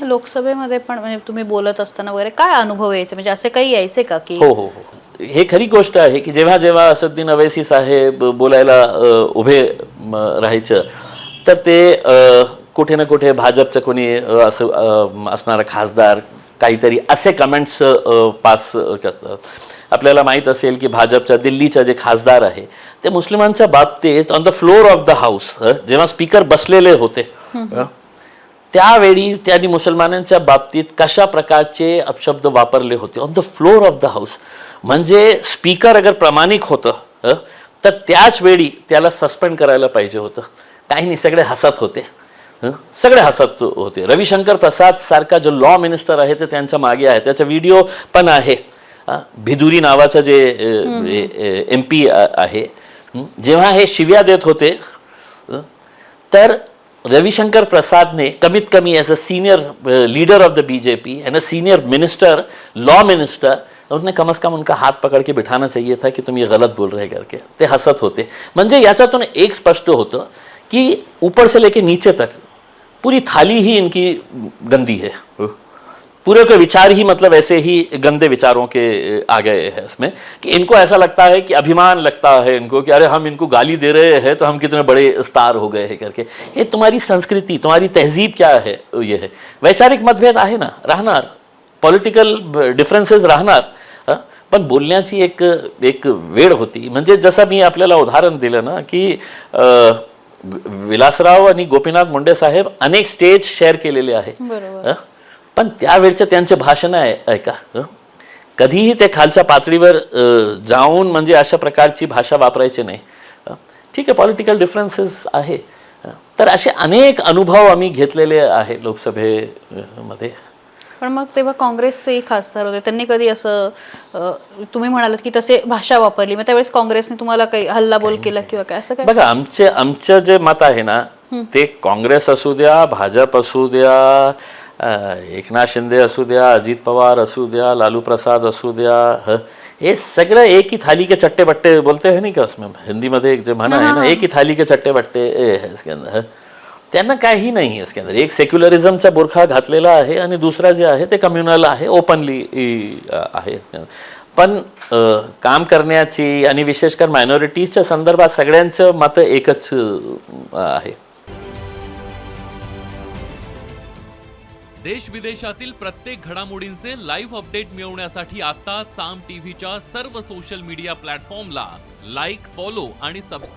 लोकसभेमध्ये पण म्हणजे तुम्ही बोलत असताना वगैरे काय अनुभव यायचे, म्हणजे असे काही यायचे का की हो हो हो, हे खरी गोष्ट आहे की जेव्हा जेव्हा असदुद्दीन अवैसी साहेब बोलायला उभे राहायचं तर ते कुठे ना कुठे भाजपचं कोणी असं असणारा खासदार काहीतरी असे कमेंट्स पास करतात. आपल्याला माहीत असेल की भाजपच्या दिल्लीचे जे खासदार आहे ते मुस्लिमांच्या बाबतीत on the floor of the house जेव्हा स्पीकर बसलेले होते त्यावेळी त्यांनी मुसलमानांच्या बाबतीत कशा प्रकारचे अपशब्द वापरले होते on the floor of the house. म्हणजे स्पीकर अगर प्रामाणिक होतं तर त्याच वेळी त्याला सस्पेंड करायला पाहिजे होतं. काही नाही, सगळे हसत होते, सगळे हसत होते. रविशंकर प्रसाद सारखा जो लॉ मिनिस्टर आहे ते त्यांच्या मागे आहे. त्याचा व्हिडिओ पण आहे. भिदुरी नावाचं जे MP आहे, जेव्हा हे शिव्या देत होते तर रविशंकर प्रसाद ने कमित कमी as a senior leader of the BJP end a senior minister, law minister, उसने कम से कम उनका हाथ पकड़ के बिठाना चाहिए था कि तुम ये गलत बोल रहे करके. ते हसत होते. म्हणजे याच्यातून एक स्पष्ट होतं कि ऊपर से लेके नीचे तक पूरी थाली ही इनकी गंदी है. पूरे के विचार ही मतलब ऐसे ही गंदे विचारों के आ गए हैं इसमें कि इनको ऐसा लगता है कि अभिमान लगता है इनको कि अरे हम इनको गाली दे रहे हैं तो हम कितने बड़े स्टार हो गए हैं करके. ये तुम्हारी संस्कृति, तुम्हारी तहजीब क्या है, ये है. वैचारिक मतभेद आहे ना, राहणार, पॉलिटिकल डिफरन्सेस राहणार, पण बोलण्याची एक वेळ होती. म्हणजे जसं मी आपल्याला उदाहरण दिलं ना की विलासराव आणि गोपीनाथ मुंडे साहेब अनेक स्टेज शेअर केलेले आहे. पण त्यावेळचे त्यांचे भाषण आहे का कधीही ते खालच्या पातळीवर जाऊन म्हणजे अशा प्रकारची भाषा वापरायची नाही. ठीक आहे, पॉलिटिकल डिफरन्सेस आहे. तर असे अनेक अनुभव आम्ही घेतलेले आहे लोकसभेमध्ये. पण मग तेव्हा काँग्रेसचेही खासदार होते, त्यांनी कधी असं तुम्ही म्हणालात की तसे भाषा वापरली, मग त्यावेळेस काँग्रेसने तुम्हाला काही हल्लाबोल केला किंवा काय असं काय? बघा, आमचं जे मत आहे ना ते काँग्रेस असू द्या, भाजप असू द्या, एकनाथ शिंदे असू द्या, अजित पवार असू द्या, लालू प्रसाद असू द्या, हे सगळं एक ही थाली के चट्टे बट्टे बोलते हैं नहीं का, उसमें हिंदी मध्ये एक जो म्हणा आहे ना, एक ही थाली के चट्टे बट्टे है इसके अंदर. त्यांना काही नाही आहे इसके अंदर. एक सेक्युलरिझमचा बुरखा घातलेला आहे आणि दुसरा जे आहे ते कम्युनल आहे, ओपनली आहे. पण काम करण्याची आणि विशेषकर मायनॉरिटीजच्या संदर्भात सगळ्यांचं मत एकच आहे. देश विदेशातील प्रत्येक घडामोडींचे लाईव्ह अपडेट मिळवण्यासाठी आता साम टीव्हीच्या सर्व सोशल मीडिया प्लॅटफॉर्मला लाईक, फॉलो आणि सबस्क्राईब